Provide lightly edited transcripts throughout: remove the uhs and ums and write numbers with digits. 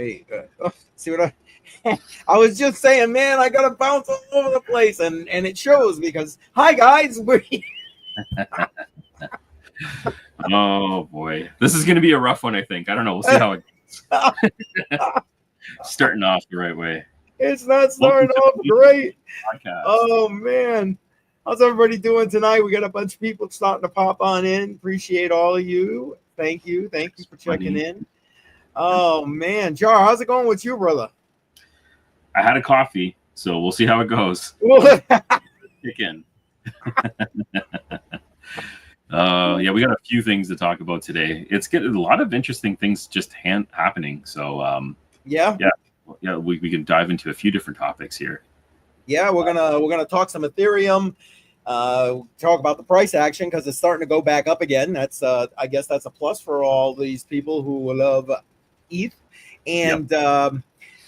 Wait, see what I was just saying, man, I got to bounce all over the place, and it shows because, hi, guys. Oh, boy. This is going to be a rough one, I think. I don't know. We'll see how it goes. Starting off the right way. It's not starting off great. Podcast. Oh, man. How's everybody doing tonight? We got a bunch of people starting to pop on in. Appreciate all of you. Thank you. Thank you for checking in. Oh, man. Jar, how's it going with you, brother? I had a coffee, so we'll see how it goes. Kick in. Yeah, we got a few things to talk about today. It's getting a lot of interesting things just happening. So yeah, we can dive into a few different topics here. Yeah, we're gonna talk some Ethereum. Talk about the price action because it's starting to go back up again. That's I guess that's a plus for all these people who love ETH. And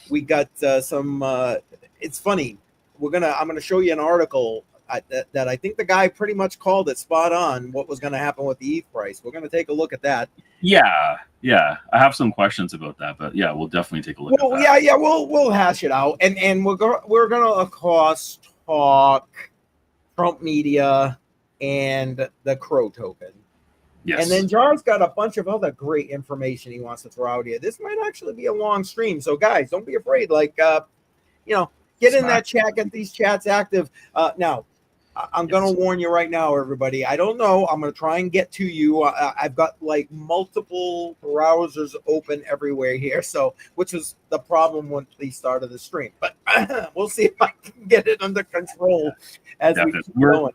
we got some. It's funny. I'm gonna show you an article that I think the guy pretty much called it spot on. What was going to happen with the ETH price? We're going to take a look at that. Yeah. I have some questions about that, but yeah, we'll definitely take a look at that. Yeah. We'll hash it out, and we're going to of course talk Trump Media and the CRO token. Yes. And then Jar's got a bunch of other great information he wants to throw out here. This might actually be a long stream, so guys, don't be afraid. Like, get in that chat, get these chats active. Now, I'm going to warn you right now, everybody. I don't know. I'm going to try and get to you. I've got like multiple browsers open everywhere here, which was the problem when they started the stream. But we'll see if I can get it under control as we keep going.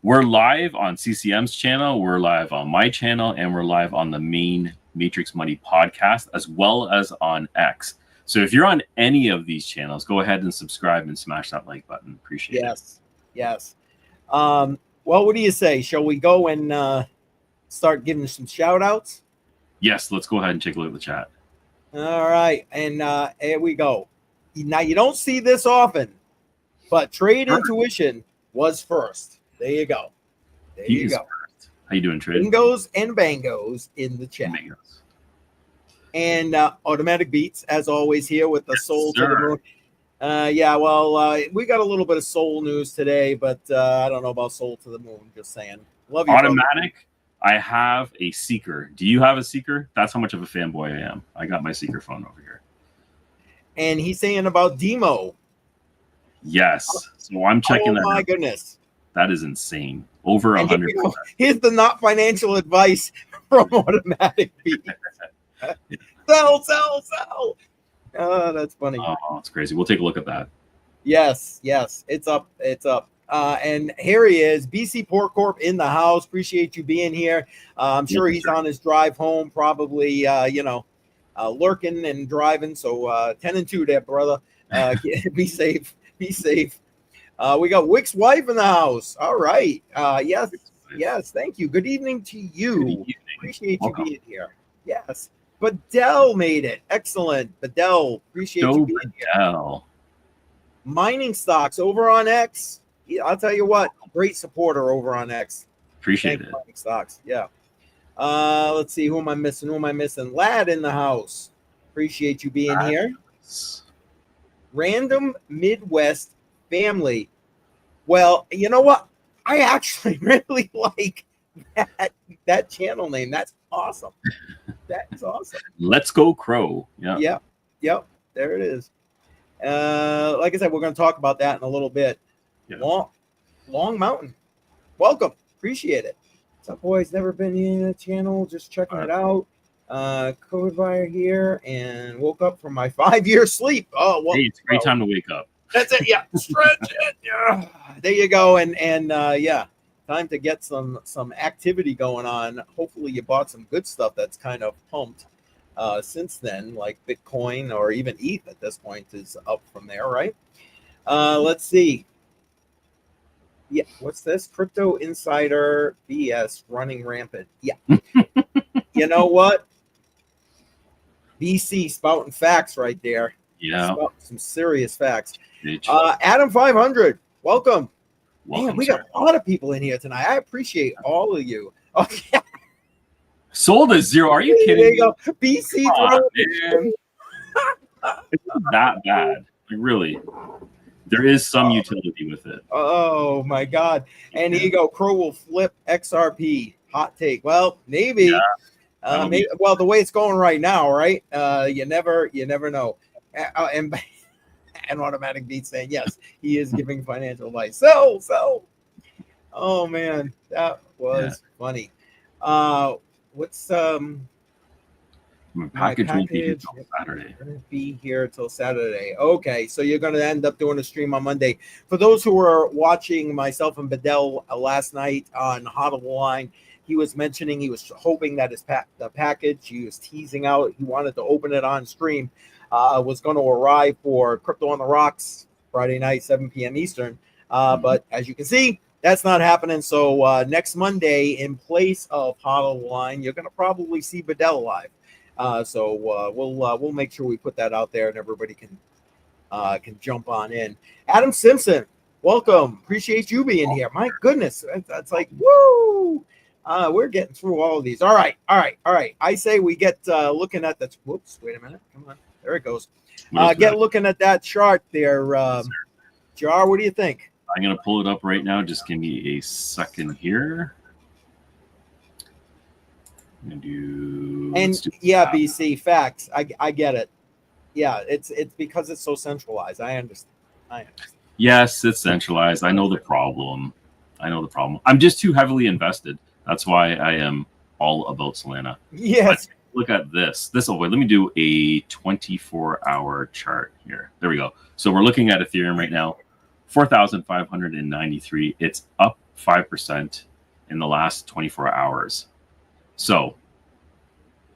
We're live on CCM's channel. We're live on my channel, and we're live on the main Matrix Money podcast, as well as on X. So if you're on any of these channels, go ahead and subscribe and smash that like button. Appreciate it. Yes. Well, what do you say? Shall we go and start giving some shout outs? Yes, let's go ahead and take a look at the chat. All right. And here we go. Now, you don't see this often, but Trade Intuition was first. There you go. There you go. First. How you doing, Trade? Bingos and bangos in the chat. And Automatic Beats, as always, here with the Soul to the Moon. We got a little bit of soul news today, but I don't know about Soul to the Moon. Just saying. Love you. Automatic. I have a Seeker. Do you have a Seeker? That's how much of a fanboy I am. I got my Seeker phone over here. And he's saying about Demo. Yes. So I'm checking that. Oh my goodness. That is insane. Over 100. Here's the not financial advice from Automatic Beats. Sell. Oh, that's funny. Oh, it's crazy. We'll take a look at that. Yes. It's up. And here he is, BC Port Corp in the house. Appreciate you being here. I'm sure he's on his drive home, probably, lurking and driving. So 10 and 2 there, brother. Be safe. We got Wick's wife in the house. All right. Yes. Thank you. Good evening to you. Appreciate you being here. Yes. Badell made it. Excellent. Badell, appreciate you being here. Mining stocks over on X. Yeah, I'll tell you what, great supporter over on X. Appreciate it. Mining stocks. Yeah. Let's see. Who am I missing? Lad in the house. Appreciate you being here. Random Midwest family. Well, you know what? I actually really like that channel name. That's awesome. That's awesome. Let's go CRO. Yeah. Yep. There it is. Like I said, we're going to talk about that in a little bit. Yeah. Long Mountain. Welcome. Appreciate it. What's up, boys? Never been in a channel. Just checking it out. Code buyer here and woke up from my 5-year sleep. Oh, well, hey, it's a great time to wake up. That's it. Yeah. Stretch it. Yeah. There you go. And time to get some activity going on. Hopefully you bought some good stuff that's kind of pumped since then, like Bitcoin or even ETH at this point is up from there, right? Let's see. Yeah, what's this? Crypto Insider BS running rampant. Yeah. You know what? BC spouting facts right there. Yeah. Some serious facts. Adam 500, welcome. Man, we got a lot of people in here tonight. I appreciate all of you. Okay. Sold at 0. Are you kidding? There you go. BC. It's not that bad. Like, really, there is some utility with it. Oh my God! And here you go. Crow will flip XRP. Hot take. Well, maybe. Maybe. Well, the way it's going right now, right? You never know. And and Automatic Beat saying yes, he is giving financial advice. So. Oh man, that was funny. What's My my package won't be here package? till Saturday. Gonna be here till Saturday. Okay, so you're gonna end up doing a stream on Monday. For those who were watching myself and Bedell last night on Hot of the Line, he was mentioning he was hoping that the package he was teasing out, he wanted to open it on stream, was going to arrive for Crypto on the Rocks Friday night, 7 p.m. Eastern. But as you can see, that's not happening. So next Monday, in place of Hot of the Line, you're going to probably see Bedell live. So we'll make sure we put that out there and everybody can jump on in. Adam Simpson, welcome. Appreciate you being here. My goodness, that's like woo. We're getting through all of these. All right. I say we get looking at that. Whoops, wait a minute. Come on, there it goes. Get looking at that chart there, Jar. What do you think? I'm gonna pull it up right now. Just give me a second here. BC facts. I get it. Yeah, it's because it's so centralized. I understand. Yes, it's centralized. I know the problem. I'm just too heavily invested. That's why I am all about Solana. Yes. But look at this. Let me do a 24-hour chart here. There we go. So we're looking at Ethereum right now, 4,593. It's up 5% in the last 24 hours. So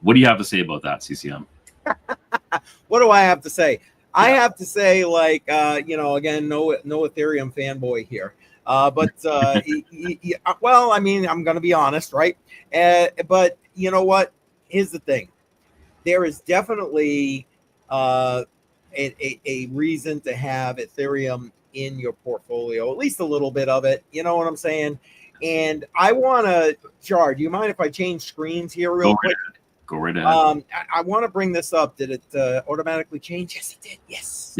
what do you have to say about that, CCM? What do I have to say? I have to say, like, again, no Ethereum fanboy here. But well, I mean, I'm going to be honest, right? But you know what? Here's the thing. There is definitely a reason to have Ethereum in your portfolio, at least a little bit of it. You know what I'm saying? And I want to, Jar, do you mind if I change screens here real quick? Go right ahead. I want to bring this up. Did it automatically change? Yes, it did. Yes.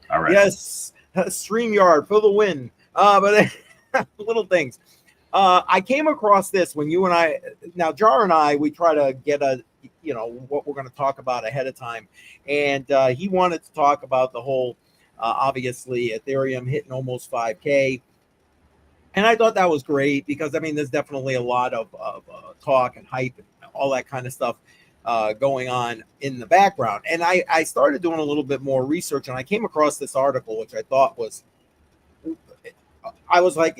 All right. Yes. StreamYard for the win. But little things. I came across this when you and I, now Jar and I, we try to get what we're going to talk about ahead of time. And he wanted to talk about the whole, obviously, Ethereum hitting almost 5K. And I thought that was great because, I mean, there's definitely a lot of talk and hype and all that kind of stuff going on in the background. And I started doing a little bit more research, and I came across this article, which I thought was, I was like,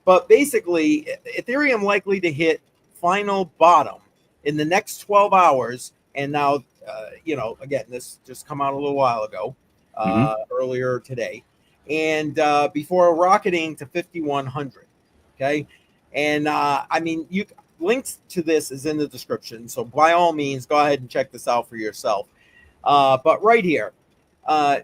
But basically, Ethereum likely to hit final bottom in the next 12 hours. And now, again, this just come out a little while ago, earlier today. And before rocketing to 5,100. Okay. And I mean, links to this is in the description. So by all means, go ahead and check this out for yourself. But right here,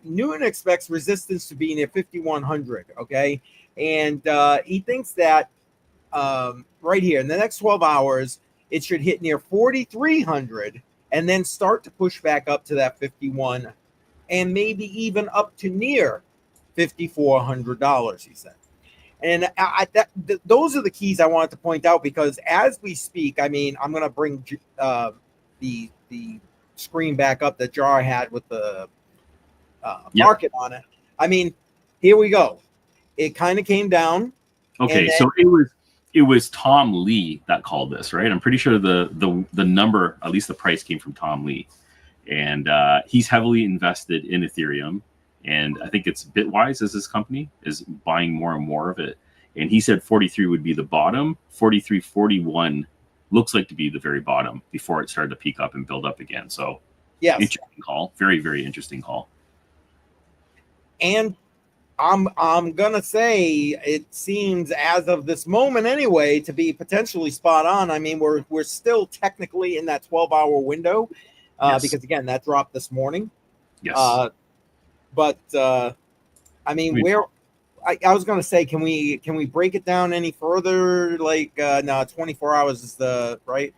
Newton expects resistance to be near 5,100. Okay. And he thinks that right here in the next 12 hours, it should hit near 4,300 and then start to push back up to that 51 and maybe even up to near $5,400, he said. And those are the keys I wanted to point out because as we speak, I mean, I'm going to bring the screen back up that Jar had with the market on it. I mean, here we go. It kind of came down. Okay, so it was Tom Lee that called this, right? I'm pretty sure the number, at least the price, came from Tom Lee, and he's heavily invested in Ethereum. And I think it's Bitwise as his company is buying more and more of it. And he said 43 would be the bottom. 43.41 looks like to be the very bottom before it started to peak up and build up again. So, yes, interesting call. Very, very interesting call. And I'm gonna say it seems, as of this moment anyway, to be potentially spot on. I mean, we're still technically in that 12-hour window because again, that dropped this morning. Yes. But I mean, I was going to say, can we break it down any further? Like, no, 24 hours is the right.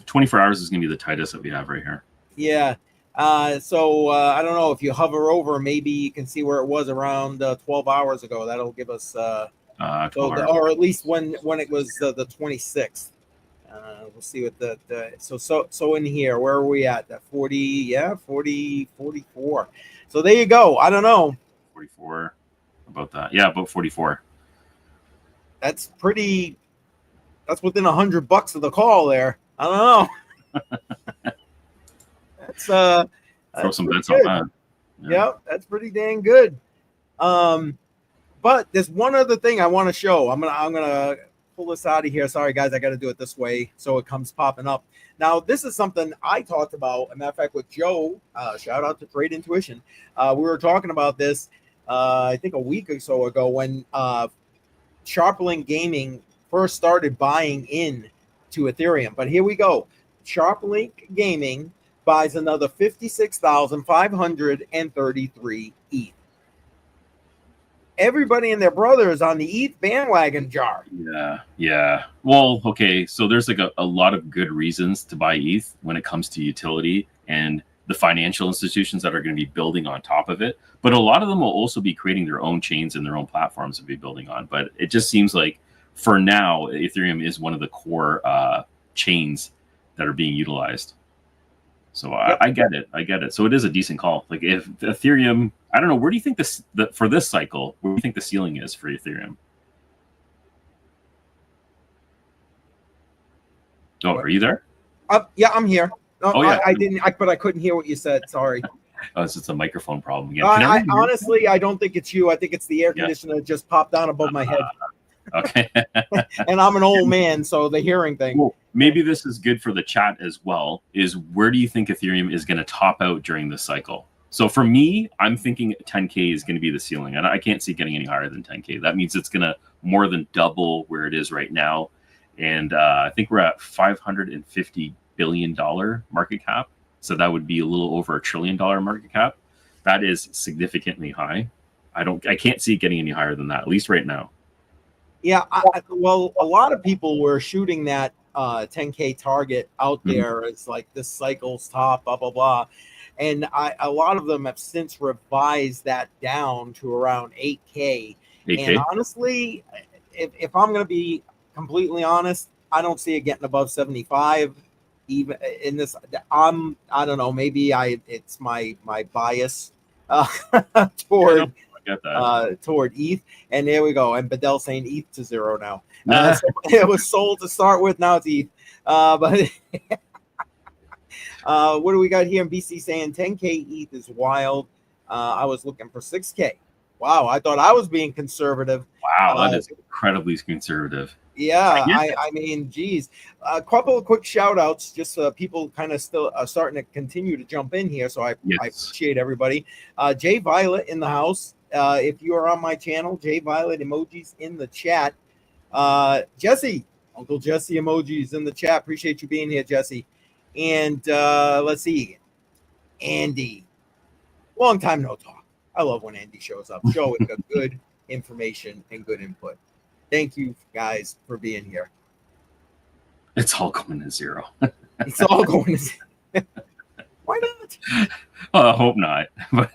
24 hours is going to be the tightest that we have right here. Yeah. So I don't know if you hover over, maybe you can see where it was around 12 hours ago. That'll give us or at least when it was the 26th. We'll see what so in here, where are we at? That 40, 44. So there you go. I don't know. 44, about that. Yeah, about 44. That's pretty. That's within $100 of the call there. I don't know. That's throw some bets on that. Yeah, that's pretty dang good. But there's one other thing I want to show. I'm gonna pull this out of here. Sorry guys, I got to do it this way so it comes popping up. Now this is something I talked about. As a matter of fact, with Joe. Shout out to Trade Intuition. We were talking about this. I think a week or so ago when Sharplink Gaming first started buying in to Ethereum. But here we go. Sharplink Gaming buys another 56,533 ETH. Everybody and their brother is on the ETH bandwagon, Jar. Yeah. Well, okay. So there's like a lot of good reasons to buy ETH when it comes to utility and the financial institutions that are going to be building on top of it. But a lot of them will also be creating their own chains and their own platforms to be building on. But it just seems like for now, Ethereum is one of the core chains that are being utilized. So I get it. So it is a decent call. Like if Ethereum, I don't know, where do you think for this cycle, where do you think the ceiling is for Ethereum? Oh, are you there? Yeah, I'm here. No, yeah. But I couldn't hear what you said. Sorry. Oh, it's just a microphone problem again. Honestly, I don't think it's you. I think it's the air conditioner that just popped on above my head. Okay. And I'm an old man, so the hearing thing. Well, maybe this is good for the chat as well, is where do you think Ethereum is going to top out during this cycle? So for me, I'm thinking 10K is going to be the ceiling. And I can't see getting any higher than 10K. That means it's going to more than double where it is right now. And I think we're at $550 billion market cap. So that would be a little over $1 trillion market cap. That is significantly high. I can't see it getting any higher than that, at least right now. Yeah, well, a lot of people were shooting that 10K target out there. It's like this cycle's top, blah, blah, blah. And a lot of them have since revised that down to around 8K. And honestly, if I'm going to be completely honest, I don't see it getting above 75. Even in this, I don't know, maybe it's my bias toward ETH. And there we go. And Bedell saying ETH to zero now. So it was sold to start with. Now it's ETH. But what do we got here in BC saying 10K ETH is wild. I was looking for 6K. Wow, I thought I was being conservative. Wow, that is incredibly conservative. Yeah, I mean, geez. A couple of quick shout outs, just people kind of still starting to continue to jump in here. So I appreciate everybody. Jay Violet in the house. If you are on my channel, Jay Violet emojis in the chat. Jesse, Uncle Jesse emojis in the chat. Appreciate you being here, Jesse. And let's see. Andy. Long time no talk. I love when Andy shows up. Showing good information and good input. Thank you guys for being here. It's all going to zero. It's all going to zero. Why not? Well, I hope not. Why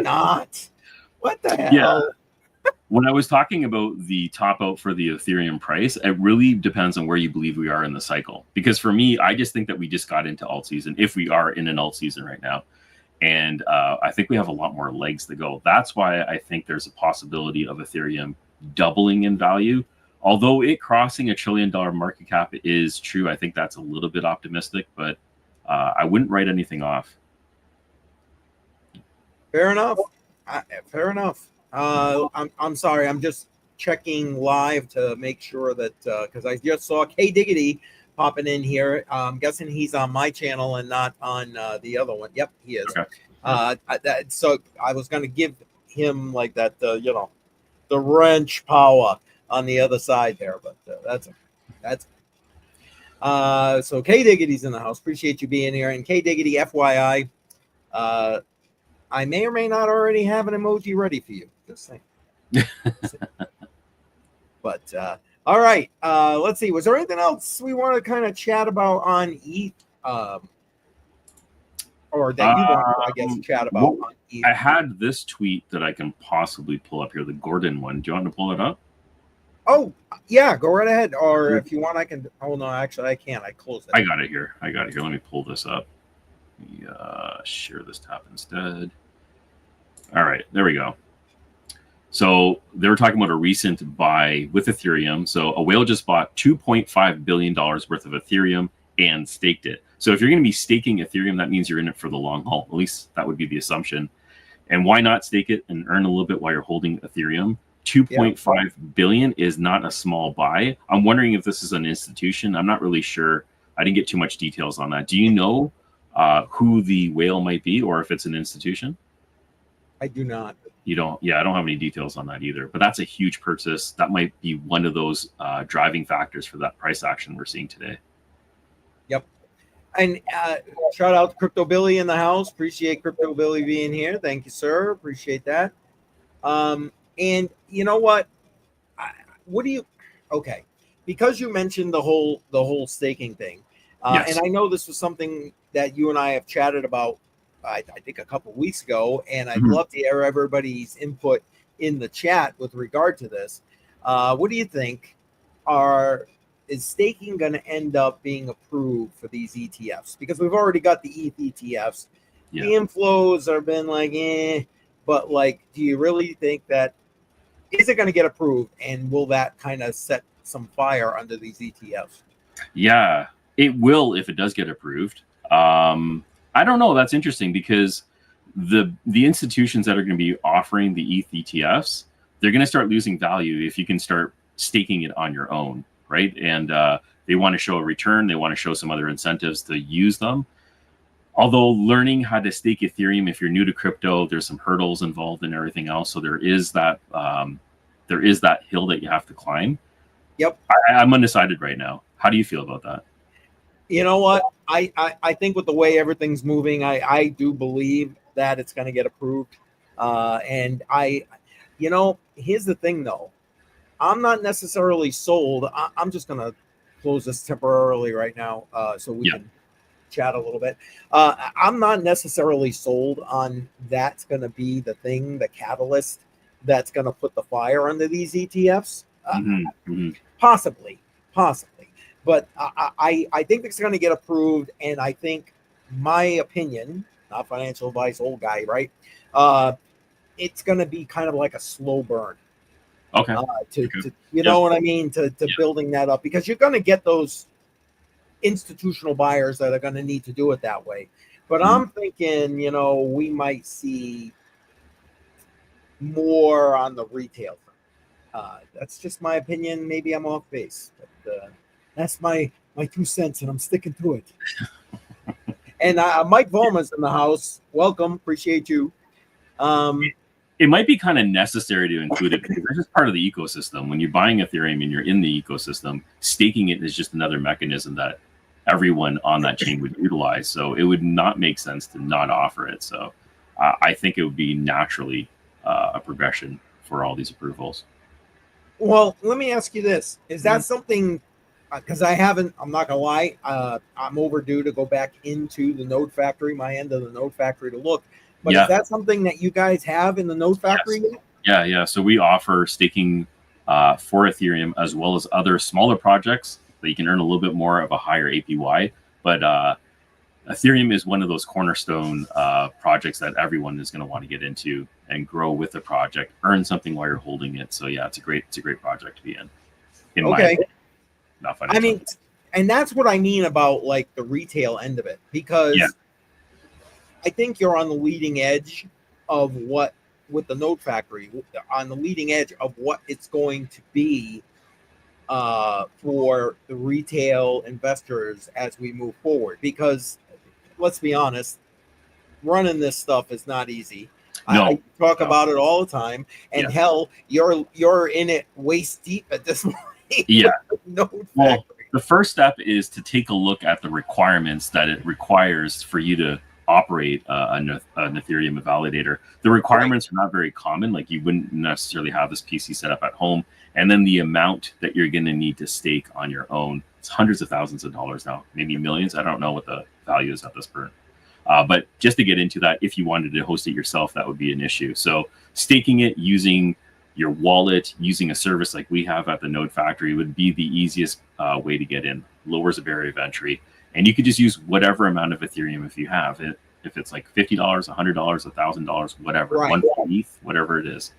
not? What the hell? Yeah. When I was talking about the top out for the Ethereum price, it really depends on where you believe we are in the cycle. Because for me, I just think that we just got into alt season, if we are in an alt season right now. And I think we have a lot more legs to go. That's why I think there's a possibility of Ethereum doubling in value. Although it crossing $1 trillion market cap is true, I think that's a little bit optimistic, but I wouldn't write anything off. Fair enough. Fair enough. I'm sorry. I'm just checking live to make sure that because I just saw K Diggity popping in here. I'm guessing he's on my channel and not on the other one. Yep, he is. Okay. So I was going to give him like that, the wrench power on the other side there, but that's so K Diggity's in the house. Appreciate you being here. And K Diggity, FYI, I may or may not already have an emoji ready for you. Just saying. But all right, let's see. Was there anything else we want to kind of chat about on ETH? Or or that you want to, I guess, chat about? Well, I had this tweet that I can possibly pull up here, the Gordon one. Do you want to pull it up? Oh, yeah, go right ahead. Or if you want, I can. Oh, no, actually, I can't. I closed it. I got it here. Let me pull this up. Share this tab instead. All right, there we go. So they were talking about a recent buy with Ethereum. So a whale just bought $2.5 billion worth of Ethereum and staked it. So if you're going to be staking Ethereum, that means you're in it for the long haul. At least that would be the assumption. And why not stake it and earn a little bit while you're holding Ethereum? 2.5 billion is not a small buy. I'm wondering if this is an institution. I'm not really sure. I didn't get too much details on that. Do you know who the whale might be, or if it's an institution? I do not. You don't? Yeah, I don't have any details on that either. But that's a huge purchase. That might be one of those driving factors for that price action we're seeing today. Yep. And shout out to Crypto Billy in the house. Appreciate Crypto Billy being here. Thank you, sir. Appreciate that. And you know what? What do you? Okay, because you mentioned the whole staking thing, Yes. and I know this was something that you and I have chatted about. I think a couple of weeks ago, and I'd love to hear everybody's input in the chat with regard to this. What do you think? Is staking going to end up being approved for these ETFs? Because we've already got the ETH ETFs. Yeah. The inflows have been like, but like, do you really think that is it going to get approved, and will that kind of set some fire under these ETFs? Yeah, it will if it does get approved. I don't know. That's interesting because the institutions that are going to be offering the ETH ETFs, they're going to start losing value if you can start staking it on your own, right? And they want to show a return. They want to show some other incentives to use them. Although learning how to stake Ethereum, if you're new to crypto, there's some hurdles involved and everything else. So there is that hill that you have to climb. Yep. I'm undecided right now. How do you feel about that? You know what? I think with the way everything's moving, I do believe that it's going to get approved. And here's the thing though. I'm not necessarily sold. I'm just going to close this temporarily right now so we can chat a little bit. I'm not necessarily sold on that's going to be the thing, the catalyst that's going to put the fire under these ETFs. Possibly. But I think it's going to get approved, and I think, my opinion, not financial advice, old guy, right? It's going to be kind of like a slow burn. Okay. You know what I mean? To building that up, because you're going to get those institutional buyers that are going to need to do it that way. But I'm thinking, we might see more on the retail front. That's just my opinion. Maybe I'm off base, but that's my 2 cents, and I'm sticking to it. And Mike Vollman's in the house. Welcome. Appreciate you. It might be kind of necessary to include it because it's just part of the ecosystem. When you're buying Ethereum and you're in the ecosystem, staking it is just another mechanism that everyone on that chain would utilize. So it would not make sense to not offer it. So I think it would be naturally a progression for all these approvals. Well, let me ask you this. Is that something, because I'm not going to lie, I'm overdue to go back into the Node Factory, my end of the Node Factory to look. But is that something that you guys have in the Node Factory yet? Yeah. So we offer staking for Ethereum as well as other smaller projects that you can earn a little bit more of a higher APY. But Ethereum is one of those cornerstone projects that everyone is going to want to get into and grow with the project, earn something while you're holding it. So yeah, it's a great project to be in my opinion. Not financial. I mean, and that's what I mean about like the retail end of it, because I think you're on the leading edge of what, with the Node Factory, on the leading edge of what it's going to be for the retail investors as we move forward. Because let's be honest, running this stuff is not easy. I talk about it all the time, and hell, you're in it waist deep at this point. Yeah. Node Factory. The first step is to take a look at the requirements that it requires for you to operate an Ethereum validator. The requirements are not very common. Like, you wouldn't necessarily have this PC set up at home. And then the amount that you're going to need to stake on your own, it's hundreds of thousands of dollars now, maybe millions. I don't know what the value is at this point. But just to get into that, if you wanted to host it yourself, that would be an issue. So staking it using your wallet, using a service like we have at the Node Factory would be the easiest way to get in. Lowers the barrier of entry. And you could just use whatever amount of Ethereum if you have it. If it's like $50, $100, $1,000, whatever, Right. 1 ETH, whatever it is,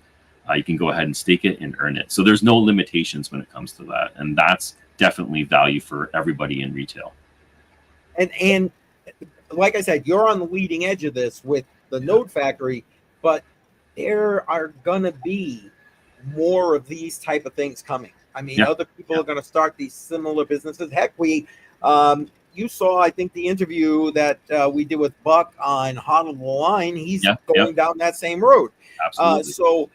you can go ahead and stake it and earn it. So there's no limitations when it comes to that. And that's definitely value for everybody in retail. And like I said, you're on the leading edge of this with the Node Factory, but there are going to be more of these type of things coming. I mean, other people are going to start these similar businesses. Heck, you saw, I think, the interview that we did with Buck on Hot on the Line. He's going down that same road. Absolutely. So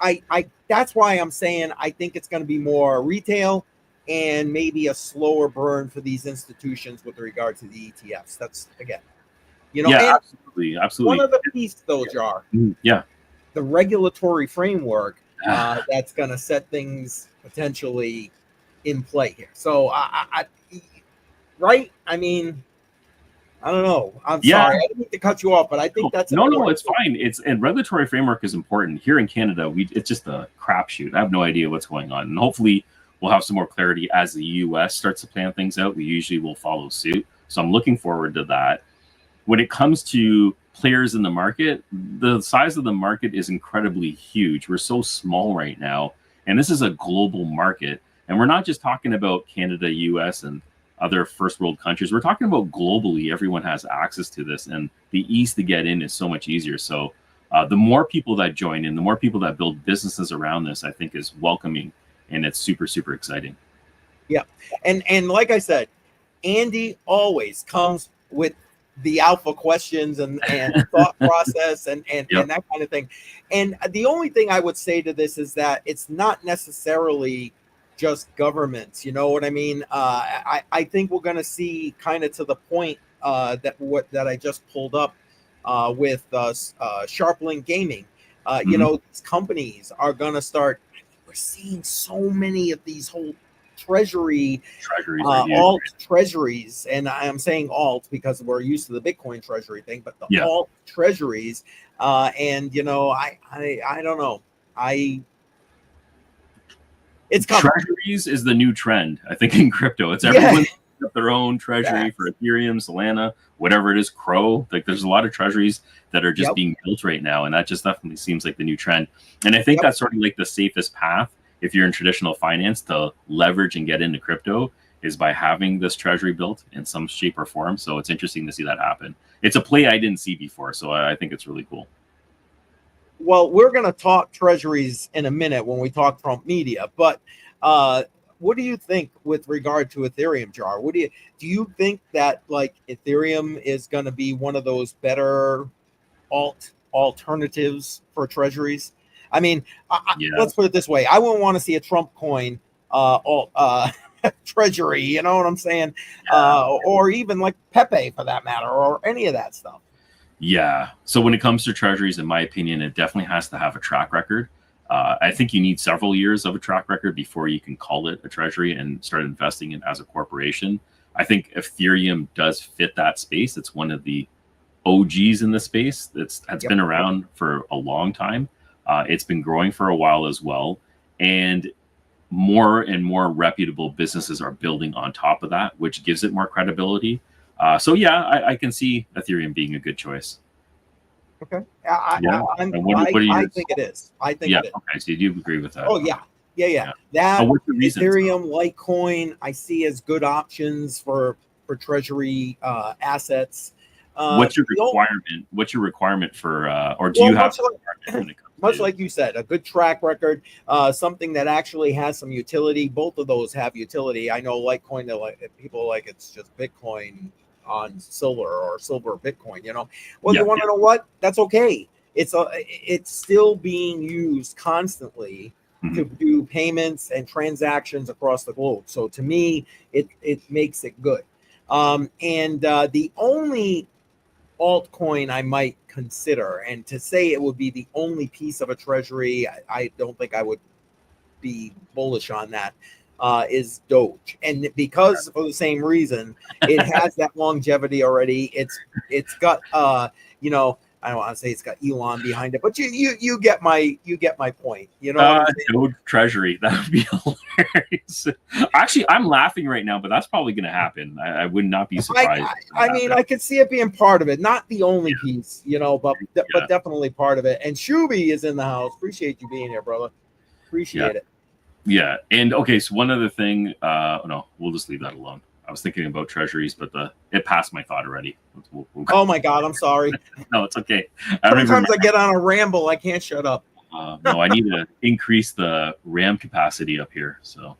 I that's why I'm saying I think it's going to be more retail and maybe a slower burn for these institutions with regard to the ETFs. That's, again, absolutely. One of the pieces, though, Jar, the regulatory framework that's going to set things potentially in play here. So, right? I mean, I don't know. I'm sorry. I didn't mean to cut you off, but I think that's important. No, it's fine. And regulatory framework is important. Here in Canada, it's just a crapshoot. I have no idea what's going on. And hopefully we'll have some more clarity as the US starts to plan things out. We usually will follow suit. So I'm looking forward to that. When it comes to players in the market, the size of the market is incredibly huge. We're so small right now. And this is a global market. And we're not just talking about Canada, US, and other first world countries. We're talking about globally. Everyone has access to this, and the ease to get in is so much easier. So the more people that join in, the more people that build businesses around this, I think is welcoming, and it's super, super exciting. Yeah. And like I said, Andy always comes with the alpha questions and thought process and that kind of thing. And the only thing I would say to this is that it's not necessarily just governments, you know what I mean? I think we're going to see kind of to the point that I just pulled up with Sharplink Gaming. You know, these companies are going to start. We're seeing so many of these whole treasuries, alt treasuries, and I'm saying alt because we're used to the Bitcoin treasury thing, but the alt treasuries, and you know, I don't know, it's coming. Treasuries is the new trend, I think, in crypto. It's everyone's got their own treasury for Ethereum, Solana, whatever it is, CRO. Like, there's a lot of treasuries that are just being built right now, and that just definitely seems like the new trend. And I think that's sort of like the safest path if you're in traditional finance to leverage and get into crypto is by having this treasury built in some shape or form. So it's interesting to see that happen. It's a play I didn't see before, so I think it's really cool. Well, we're going to talk treasuries in a minute when we talk Trump Media, but what do you think with regard to Ethereum, Jar? Do you think that like Ethereum is going to be one of those better alternatives for treasuries? I mean, let's put it this way: I wouldn't want to see a Trump coin treasury. You know what I'm saying? Or even like Pepe, for that matter, or any of that stuff. Yeah. So when it comes to treasuries, in my opinion, it definitely has to have a track record. I think you need several years of a track record before you can call it a treasury and start investing in as a corporation. I think Ethereum does fit that space. It's one of the OGs in the space. It's been around for a long time. It's been growing for a while as well. And more reputable businesses are building on top of that, which gives it more credibility. So I can see Ethereum being a good choice. Okay. I think it is. I think it is. Okay. So you do agree with that? Oh, yeah. That Ethereum, Litecoin, I see as good options for treasury assets. What's your requirement? What's your requirement for, or do you have much like you said, a good track record, something that actually has some utility? Both of those have utility. I know Litecoin, people like it's just Bitcoin on silver or silver Bitcoin. You know, you want to know what? That's okay. It's still being used constantly to do payments and transactions across the globe. So to me, it makes it good. And the only altcoin I might consider, and to say it would be the only piece of a treasury, I don't think I would be bullish on that. is Doge, and because for the same reason, it has that longevity already. It's got you know, I don't want to say it's got Elon behind it, but you get my point. You know what I'm saying? Doge Treasury, that would be hilarious. Actually, I'm laughing right now, but that's probably going to happen. I would not be surprised. I mean, I could see it being part of it, not the only piece, you know, but definitely part of it. And Shuby is in the house. Appreciate you being here, brother. Appreciate it. Yeah, and okay, so one other thing. No, we'll just leave that alone. I was thinking about treasuries, but it passed my thought already. Oh my God, I'm sorry. No, it's okay. Sometimes I get on a ramble. I can't shut up. No, I need to increase the RAM capacity up here. So,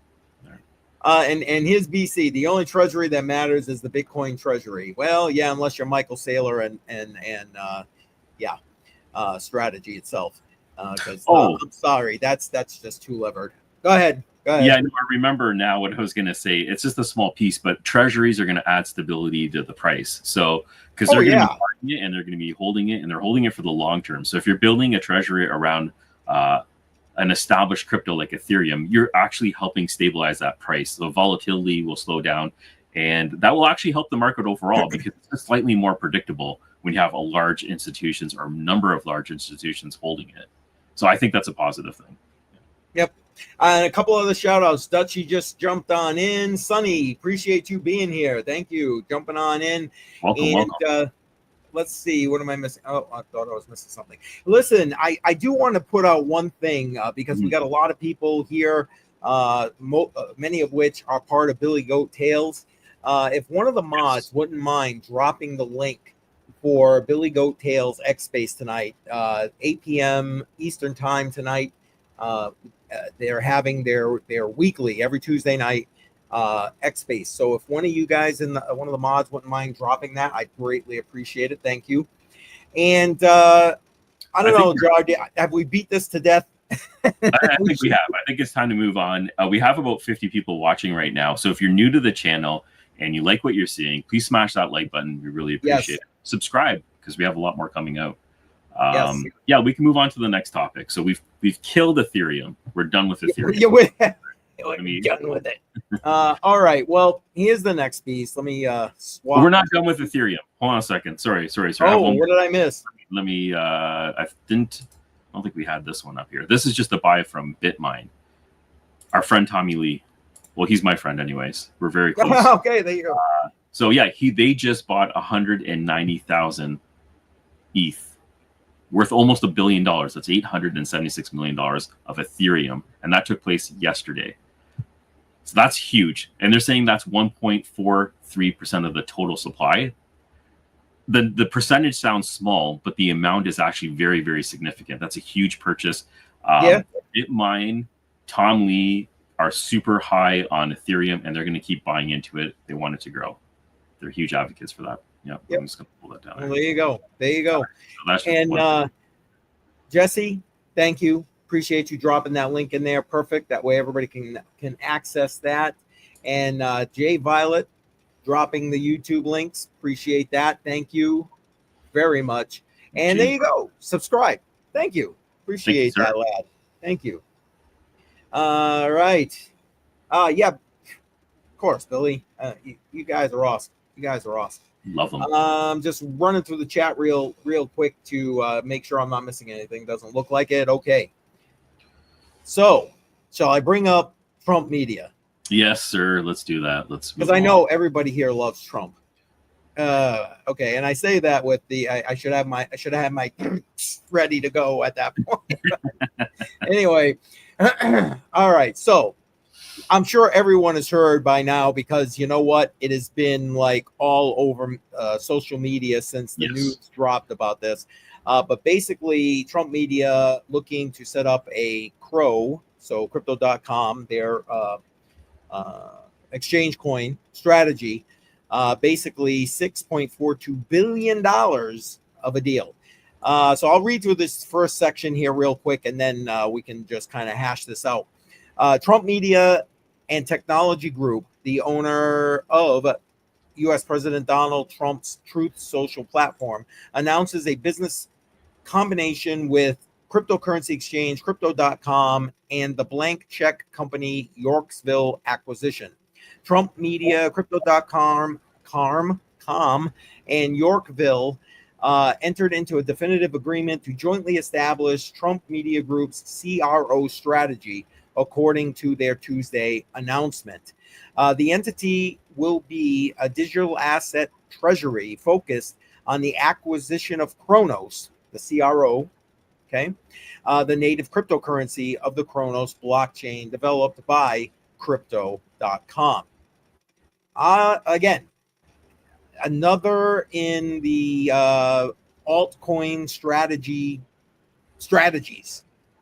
and his BC, the only treasury that matters is the Bitcoin treasury. Well, yeah, unless you're Michael Saylor and strategy itself. Because I'm sorry, that's just too levered. Go ahead. Yeah, no, I remember now what I was going to say. It's just a small piece, but treasuries are going to add stability to the price. So, because they're going to be buying it and they're going to be holding it, and they're holding it for the long term. So, if you're building a treasury around an established crypto like Ethereum, you're actually helping stabilize that price. So, volatility will slow down, and that will actually help the market overall because it's slightly more predictable when you have a large institutions or number of large institutions holding it. So, I think that's a positive thing. Yep. And a couple other shout outs. Dutchy just jumped on in. Sonny, appreciate you being here. Thank you. Jumping on in. Welcome. Let's see. What am I missing? Oh, I thought I was missing something. Listen, I do want to put out one thing because we got a lot of people here, many of which are part of Billy Goat Tales. If one of the mods wouldn't mind dropping the link for Billy Goat Tales X Space tonight, 8 p.m. Eastern time tonight. They're having their weekly every Tuesday night X Space. So if one of you guys one of the mods wouldn't mind dropping that, I'd greatly appreciate it. Thank you. And I don't know, Gerard, have we beat this to death? I think we have. I think it's time to move on. We have about 50 people watching right now. So if you're new to the channel and you like what you're seeing, please smash that like button. We really appreciate it. Subscribe because we have a lot more coming out. Yeah, we can move on to the next topic. So we've killed Ethereum. We're done with Ethereum. We're done with it. All right. Well, here's the next piece. Let me swap. We're not done with Ethereum. Hold on a second. Sorry. Oh, what did I miss? Let me. I don't think we had this one up here. This is just a buy from BitMine. Our friend Tommy Lee. Well, he's my friend, anyways. We're very close. Okay, there you go. So yeah, they just bought 190,000 ETH. Worth almost $1 billion. That's $876 million of Ethereum. And that took place yesterday. So that's huge. And they're saying that's 1.43% of the total supply. The percentage sounds small, but the amount is actually very, very significant. That's a huge purchase. BitMine, Tom Lee are super high on Ethereum, and they're going to keep buying into it. They want it to grow. They're huge advocates for that. Yep. I'm just going to pull that down. Well, there you go. So and Jesse, thank you. Appreciate you dropping that link in there. Perfect. That way everybody can access that. And Jay Violet dropping the YouTube links. Appreciate that. Thank you very much. And there you go. Subscribe. Thank you. Appreciate that, lad. Thank you. All right. Yeah, of course, Billy. You guys are awesome. Love them. Just running through the chat real quick to make sure I'm not missing anything. Doesn't look like it. Okay. So, shall I bring up Trump Media? Yes, sir. Let's do that. Because I know everybody here loves Trump. Okay, and I say that with I should have had my ready to go at that point. Anyway, all right. So I'm sure everyone has heard by now because you know what? It has been like all over social media since the news dropped about this. But basically, Trump Media looking to set up a CRO, so crypto.com, their exchange coin strategy, basically $6.42 billion of a deal. So I'll read through this first section here real quick, and then we can just kind of hash this out. Trump Media and Technology Group, the owner of U.S. President Donald Trump's Truth Social platform, announces a business combination with cryptocurrency exchange, Crypto.com, and the blank check company Yorksville acquisition. Trump Media, Crypto.com, and Yorkville entered into a definitive agreement to jointly establish Trump Media Group's CRO strategy, according to their Tuesday announcement. The entity will be a digital asset treasury focused on the acquisition of Kronos, the CRO, okay, the native cryptocurrency of the Kronos blockchain developed by Crypto.com. Again, another in the altcoin strategies,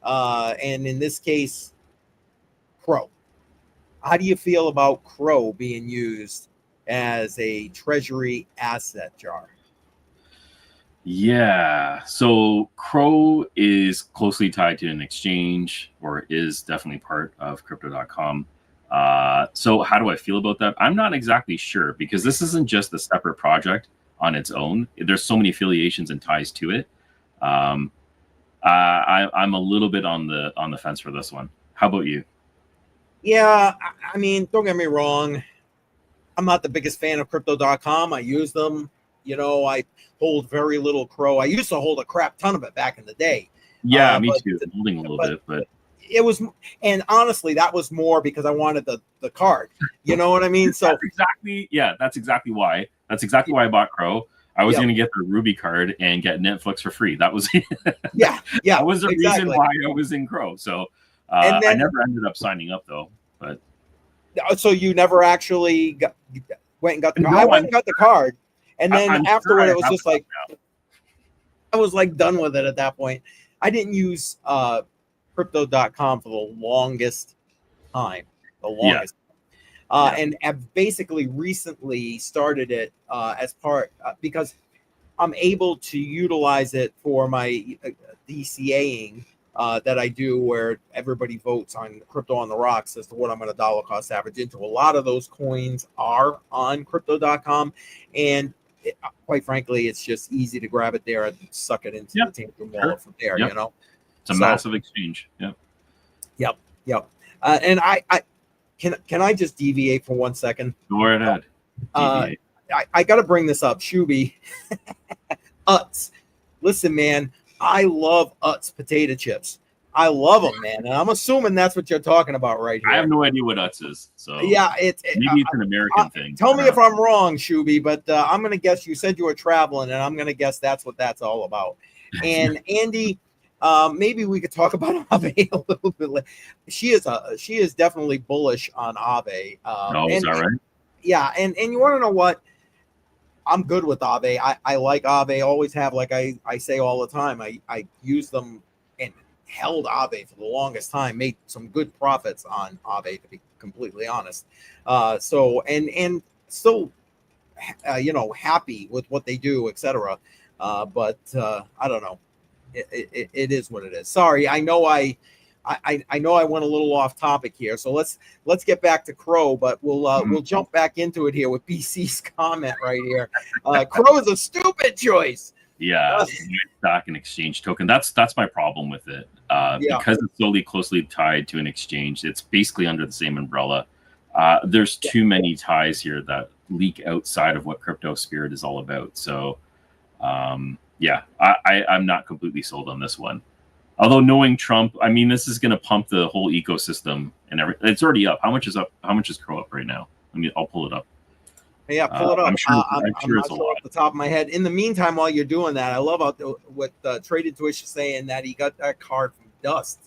and in this case, CRO. How do you feel about CRO being used as a treasury asset, Jar? Yeah, so CRO is closely tied to an exchange, or is definitely part of Crypto.com. So how do I feel about that? I'm not exactly sure, because this isn't just a separate project on its own. There's so many affiliations and ties to it. I'm a little bit on the fence for this one. How about you? Yeah, I mean, don't get me wrong. I'm not the biggest fan of Crypto.com. I use them. You know, I hold very little CRO. I used to hold a crap ton of it back in the day. Yeah, me too. I'm holding a little bit, but it was, and honestly, that was more because I wanted the card. You know what I mean? So that's exactly why. That's exactly why I bought CRO. I was going to get the Ruby card and get Netflix for free. That was yeah. That was the reason why I was in CRO. So I never ended up signing up though. But so you never actually went and got the card? I went and got the card, and then afterward it was just like I was like done with it at that point. I didn't use Crypto.com for the longest time. And I've basically recently started it as part because I'm able to utilize it for my DCAing that I do, where everybody votes on Crypto on the Rocks as to what I'm going to dollar cost average into. A lot of those coins are on Crypto.com, and quite frankly, it's just easy to grab it there and suck it into the Tantrum wallet from there. You know, it's a massive exchange. Yep. And I can I just deviate for 1 second? Go ahead. I got to bring this up, Shuby. Utz. Listen, man, I love Utz potato chips. I love them, man. And I'm assuming that's what you're talking about right here. I have no idea what Utz is. So yeah, maybe it's an American thing. Tell me if I'm wrong, Shuby, but I'm going to guess you said you were traveling, and I'm going to guess that's what that's all about. And Andy, maybe we could talk about Aave a little bit later. She is definitely bullish on Aave. Is that right? Yeah, and you want to know what? I'm good with Aave. I like Aave, always have, like I say all the time. I use them and held Aave for the longest time, made some good profits on Aave, to be completely honest. So still, happy with what they do, etc. But I don't know. It is what it is. Sorry, I know I went a little off topic here, so let's get back to CRO, but we'll jump back into it here with BC's comment right here. CRO is a stupid choice. Yeah, stock and exchange token. That's my problem with it. Because it's so closely tied to an exchange. It's basically under the same umbrella. There's too many ties here that leak outside of what Crypto Spirit is all about. So, I'm not completely sold on this one. Although knowing Trump, I mean, this is going to pump the whole ecosystem and everything. It's already up. How much is up? How much is CRO up right now? I'll pull it up. Yeah, pull it up. I'm sure it's a lot. Off the top of my head. In the meantime, while you're doing that, I love what Traded Twitch is saying, that he got that card from Dust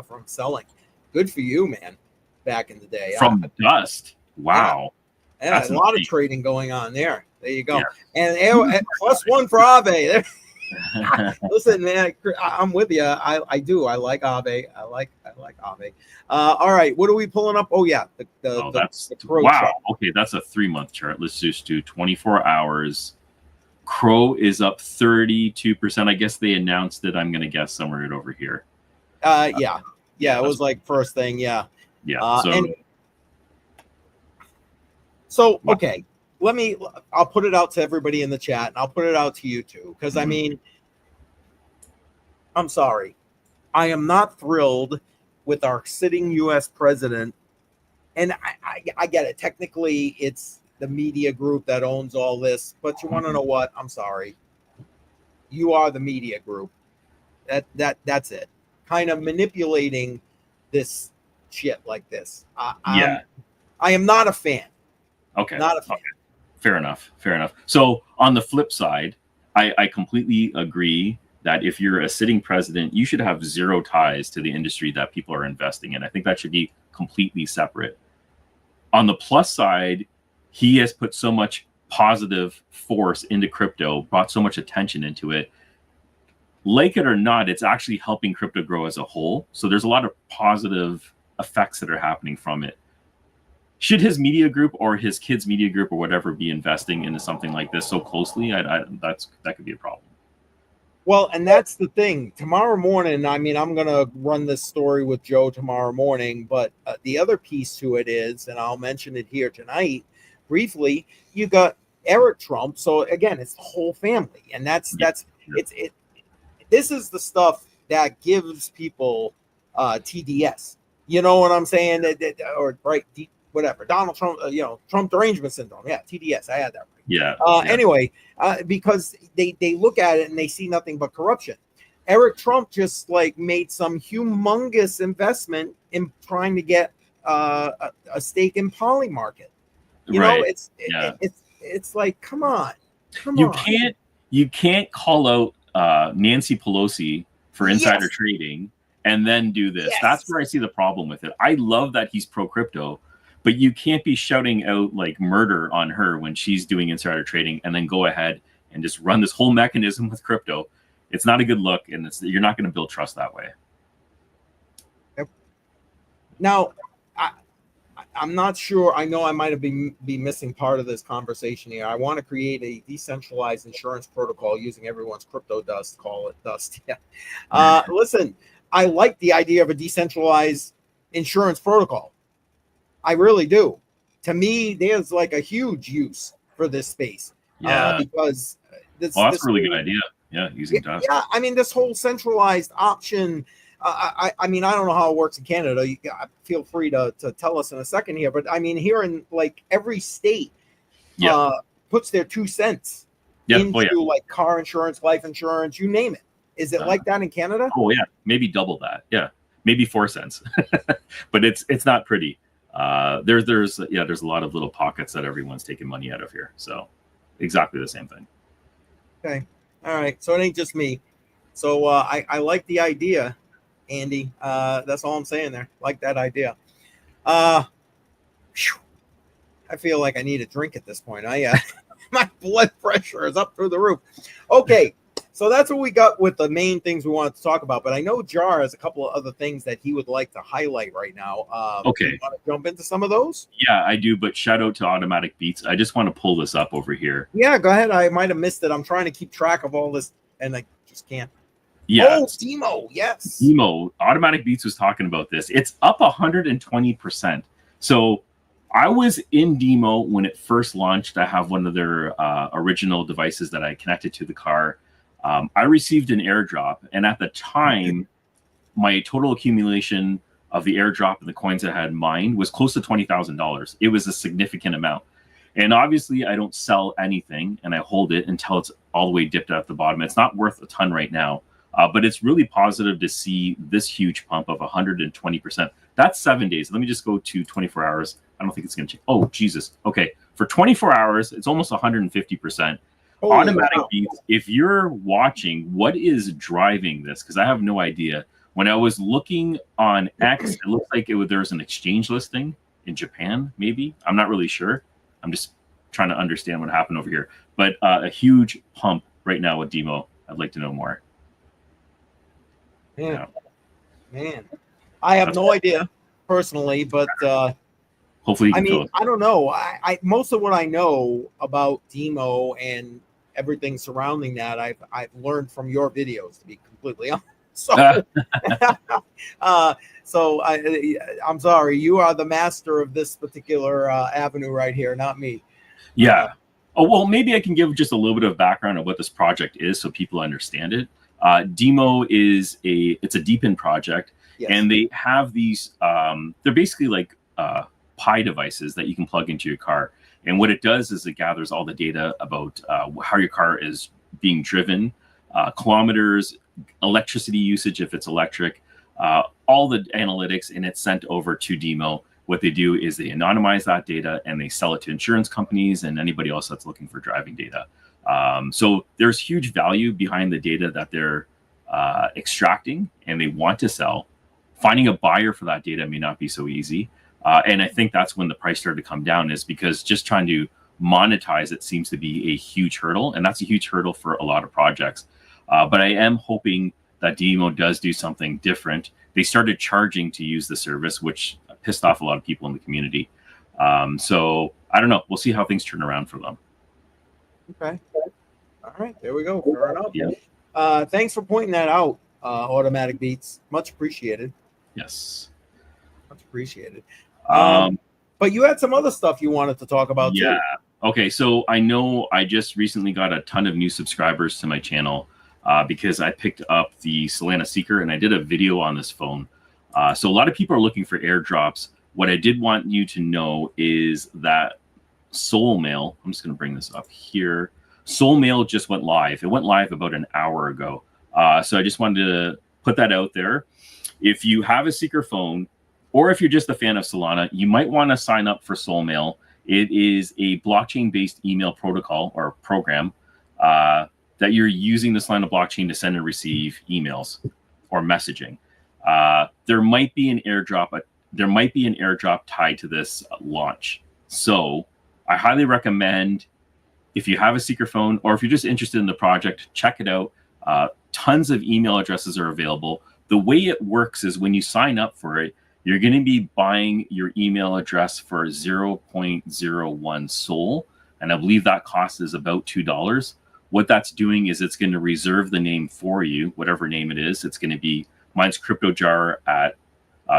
from selling. Good for you, man. Back in the day, from Dust. Wow. Yeah, a lot of trading going on there. There you go. Yeah. And +1 for Aave. Listen, man, I'm with you. I do. I like Aave. I like Aave. All right, what are we pulling up? Oh yeah, that's the CRO wow. chart. Okay, that's a 3-month chart. Let's just do 24 hours. CRO is up 32%. I guess they announced it. I'm going to guess somewhere right over here. Yeah. It was like first thing. Yeah. So okay. I'll put it out to everybody in the chat, and I'll put it out to you too, because I mean, I'm sorry. I am not thrilled with our sitting U.S. president. And I get it. Technically, it's the media group that owns all this. But you want to know what? I'm sorry. You are the media group. That's it. Kind of manipulating this shit like this. Yeah. I am not a fan. Okay. Not a fan. Okay. Fair enough. So on the flip side, I completely agree that if you're a sitting president, you should have zero ties to the industry that people are investing in. I think that should be completely separate. On the plus side, he has put so much positive force into crypto, brought so much attention into it. Like it or not, it's actually helping crypto grow as a whole. So there's a lot of positive effects that are happening from it. Should his media group or his kids' media group or whatever be investing into something like this so closely? That could be a problem. Well, and that's the thing. Tomorrow morning, I mean, I'm going to run this story with Joe tomorrow morning, but the other piece to it is, and I'll mention it here tonight briefly, you got Eric Trump. So again, it's the whole family. And this is the stuff that gives people TDS. You know what I'm saying? Whatever. Donald Trump, Trump derangement syndrome. Yeah, TDS. I had that right. Yeah. Anyway, because they look at it and they see nothing but corruption. Eric Trump just made some humongous investment in trying to get a stake in Poly Market. You know, it's like, come on. You can't call out Nancy Pelosi for insider trading and then do this. Yes. That's where I see the problem with it. I love that he's pro crypto, but you can't be shouting out like murder on her when she's doing insider trading and then go ahead and just run this whole mechanism with crypto. It's not a good look, and you're not going to build trust that way. Now, I'm not sure. I know I might have be missing part of this conversation here. I want to create a decentralized insurance protocol using everyone's crypto dust. Call it dust. Yeah. Listen, I like the idea of a decentralized insurance protocol. I really do. To me, there's like a huge use for this space. Yeah. Because that's a really good idea. Yeah, using dust. Yeah, I mean, this whole centralized option. I mean, I don't know how it works in Canada. You feel free to tell us in a second here. But I mean, here in every state puts their 2 cents into like car insurance, life insurance, you name it. Is it like that in Canada? Oh yeah, maybe double that. Yeah, maybe 4 cents. But it's not pretty. There's a lot of little pockets that everyone's taking money out of here. So exactly the same thing. Okay. All right. So it ain't just me. So I like the idea, Andy. That's all I'm saying there. Like that idea. I feel like I need a drink at this point. My blood pressure is up through the roof. Okay. So that's what we got with the main things we wanted to talk about. But I know Jar has a couple of other things that he would like to highlight right now. Okay. You want to jump into some of those? Yeah, I do. But shout out to Automatic Beats. I just want to pull this up over here. Yeah, go ahead. I might have missed it. I'm trying to keep track of all this, and I just can't. Yeah. Oh, Demo. Yes. Demo. Automatic Beats was talking about this. It's up 120%. So I was in Demo when it first launched. I have one of their original devices that I connected to the car. I received an airdrop, and at the time, my total accumulation of the airdrop and the coins I had mined was close to $20,000. It was a significant amount. And obviously, I don't sell anything, and I hold it until it's all the way dipped at the bottom. It's not worth a ton right now, but it's really positive to see this huge pump of 120%. That's 7 days. Let me just go to 24 hours. I don't think it's going to change. Oh, Jesus. Okay. For 24 hours, it's almost 150%. Automatic Beats, if you're watching, what is driving this? Because I have no idea. When I was looking on X, it looked like there's an exchange listing in Japan, maybe. I'm not really sure. I'm just trying to understand what happened over here. But a huge pump right now with Demo. I'd like to know more. Man, I have no idea personally, but hopefully you can tell us. I don't know. I most of what I know about Demo and everything surrounding that, I've learned from your videos, to be completely honest. So, I'm sorry, you are the master of this particular avenue right here, not me. Yeah. Well, maybe I can give just a little bit of background of what this project is so people understand it. Demo is it's a deep-in project, Yes. and they have these. They're basically like Pi devices that you can plug into your car. And what it does is it gathers all the data about how your car is being driven, kilometers, electricity usage if it's electric, all the analytics, and it's sent over to Demo. What they do is they anonymize that data and they sell it to insurance companies and anybody else that's looking for driving data. So there's huge value behind the data that they're extracting and they want to sell. Finding a buyer for that data may not be so easy. And I think that's when the price started to come down, is because just trying to monetize it seems to be a huge hurdle. And that's a huge hurdle for a lot of projects. But I am hoping that Demo does do something different. They started charging to use the service, which pissed off a lot of people in the community. So I don't know. We'll see how things turn around for them. Okay. All right. There we go. Fair enough. Yeah. Thanks for pointing that out, Automatic Beats. Much appreciated. Yes. Much appreciated. But you had some other stuff you wanted to talk about too. Okay. So I know I just recently got a ton of new subscribers to my channel because I picked up the Solana Seeker and I did a video on this phone. So a lot of people are looking for airdrops. What I did want you to know is that SoulMail, I'm just going to bring this up here. SoulMail just went live. It went live about an hour ago. So I just wanted to put that out there. If you have a Seeker phone, or if you're just a fan of Solana, you might want to sign up for SoulMail. It is a blockchain-based email protocol or program that you're using the Solana blockchain to send and receive emails or messaging. There might be an airdrop. There might be an airdrop tied to this launch. So I highly recommend, if you have a Seeker phone or if you're just interested in the project, check it out. Tons of email addresses are available. The way it works is when you sign up for it, you're going to be buying your email address for 0.01 Sol. And I believe that cost is about $2. What that's doing is it's going to reserve the name for you, whatever name it is. It's going to be, mine's CryptoJar at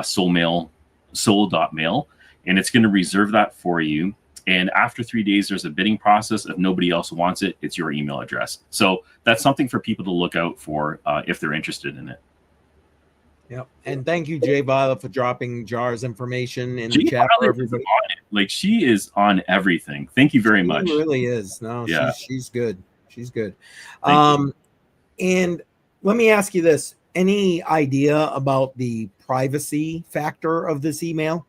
soul.mail. And it's going to reserve that for you. And after 3 days, there's a bidding process. If nobody else wants it, it's your email address. So that's something for people to look out for if they're interested in it. Yep. And thank you, Jay Violet, for dropping Jar's information in the chat for everybody. Like, she is on everything. Thank you very much. She really is. No, yeah. she's good. She's good. And let me ask you this. Any idea about the privacy factor of this email?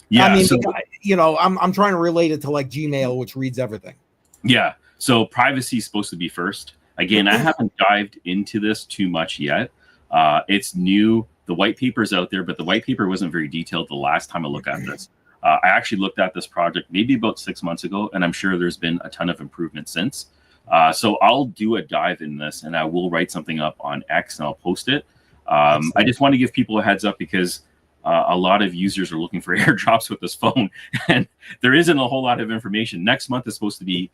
Yeah. I mean, so, you know, I'm trying to relate it to like Gmail, which reads everything. Yeah. So privacy is supposed to be first. Again, I haven't dived into this too much yet. It's new. The white paper's out there, but the white paper wasn't very detailed the last time I looked at this. I actually looked at this project maybe about 6 months ago, and I'm sure there's been a ton of improvement since. So I'll do a dive in this, and I will write something up on X, and I'll post it. I just want to give people a heads up because a lot of users are looking for airdrops with this phone, and there isn't a whole lot of information. Next month is supposed to be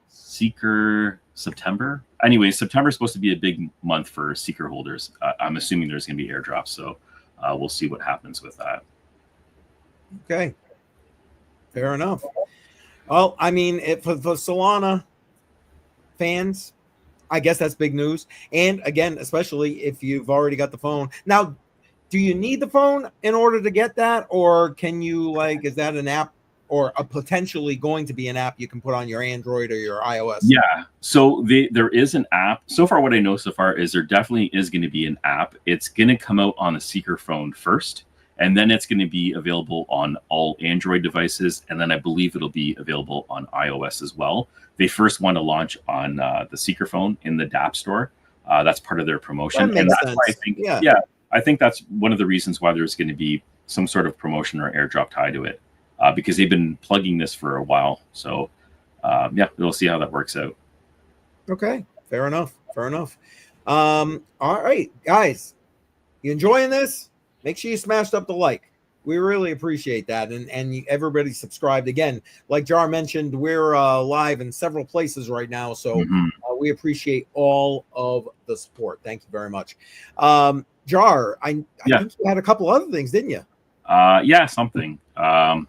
Seeker September. Anyway, September is supposed to be a big month for Seeker holders. I'm assuming there's going to be airdrops, so we'll see what happens with that. Okay, fair enough. Well, I mean, for Solana fans, I guess that's big news. And again, especially if you've already got the phone. Now, do you need the phone in order to get that? Or can you, like, is that an app or a potentially going to be an app you can put on your Android or your iOS? Yeah. So there is an app. So far, what I know so far is there definitely is going to be an app. It's going to come out on the Seeker phone first, and then it's going to be available on all Android devices. And then I believe it'll be available on iOS as well. They first want to launch on the Seeker phone in the DApp store. That's part of their promotion. That makes sense. Why I think, I think that's one of the reasons why there's going to be some sort of promotion or airdrop tied to it, because they've been plugging this for a while. So, we'll see how that works out. Okay, fair enough. Fair enough. All right, guys, you enjoying this? Make sure you smashed up the like. We really appreciate that, and everybody subscribed. Again, like Jar mentioned, we're live in several places right now, so we appreciate all of the support. Thank you very much. Jar, I think you had a couple other things, didn't you? Something.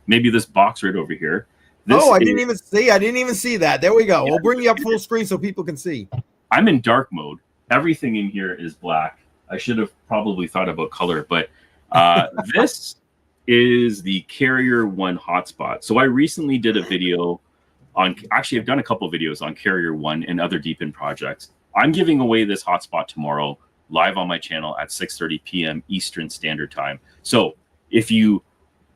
Maybe this box right over here. I didn't even see that. There we go. We'll bring you up full screen so people can see. I'm in dark mode. everything in here is black. I should have probably thought about color, but this is the Carrier One hotspot. So I recently did a video on, actually I've done a couple of videos on Carrier One and other deep-in projects. I'm giving away this hotspot tomorrow live on my channel at 6:30 p.m. Eastern Standard Time. So if you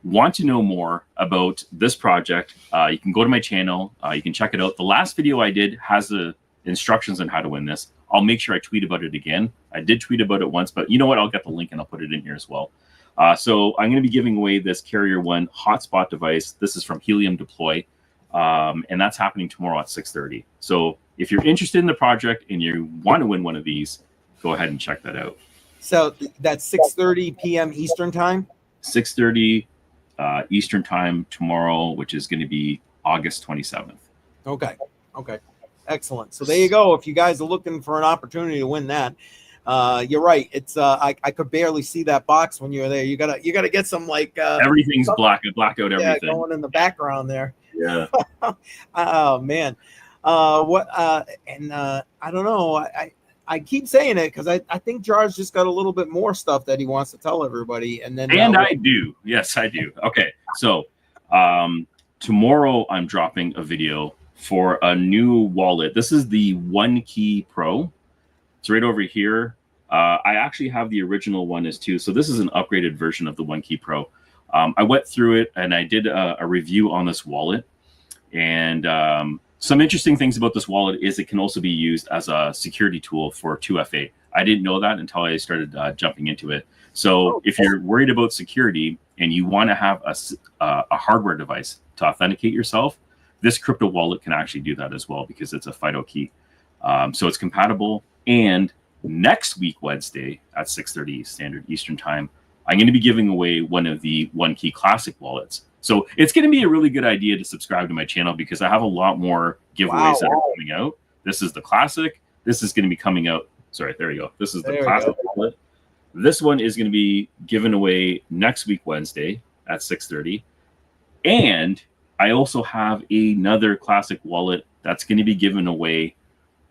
want to know more about this project, you can go to my channel. You can check it out. The last video I did has the instructions on how to win this. I'll make sure I tweet about it again. I did tweet about it once, but you know what? I'll get the link and I'll put it in here as well. So I'm going to be giving away this Carrier One hotspot device. This is from Helium Deploy, and that's happening tomorrow at 6:30. So if you're interested in the project and you want to win one of these, go ahead and check that out. So that's 6:30 p.m. Eastern time? 6:30 Eastern time tomorrow, which is going to be August 27th. Okay. Excellent. So there you go. If you guys are looking for an opportunity to win that, you're right. It's I could barely see that box when you're there. You gotta get some like everything's black out everything going in the background there. Yeah. Oh man. I don't know. I keep saying it because I think Jar's just got a little bit more stuff that he wants to tell everybody, and I do. Yes, I do. Okay, so tomorrow I'm dropping a video for a new wallet. This is the One Key Pro. It's right over here. I actually have the original one as too. So this is an upgraded version of the One Key Pro. I went through it and I did a review on this wallet. And some interesting things about this wallet is it can also be used as a security tool for 2FA. I didn't know that until I started jumping into it. So if you're worried about security and you want to have a hardware device to authenticate yourself, this crypto wallet can actually do that as well because it's a FIDO key. So it's compatible. And next week, Wednesday at 6:30 Standard Eastern Time, I'm going to be giving away one of the One Key Classic wallets. So it's going to be a really good idea to subscribe to my channel because I have a lot more giveaways that are coming out. This is the Classic. This is going to be coming out. Sorry, there you go. This is the Classic wallet. This one is going to be given away next week, Wednesday at 6:30. And I also have another Classic wallet that's going to be given away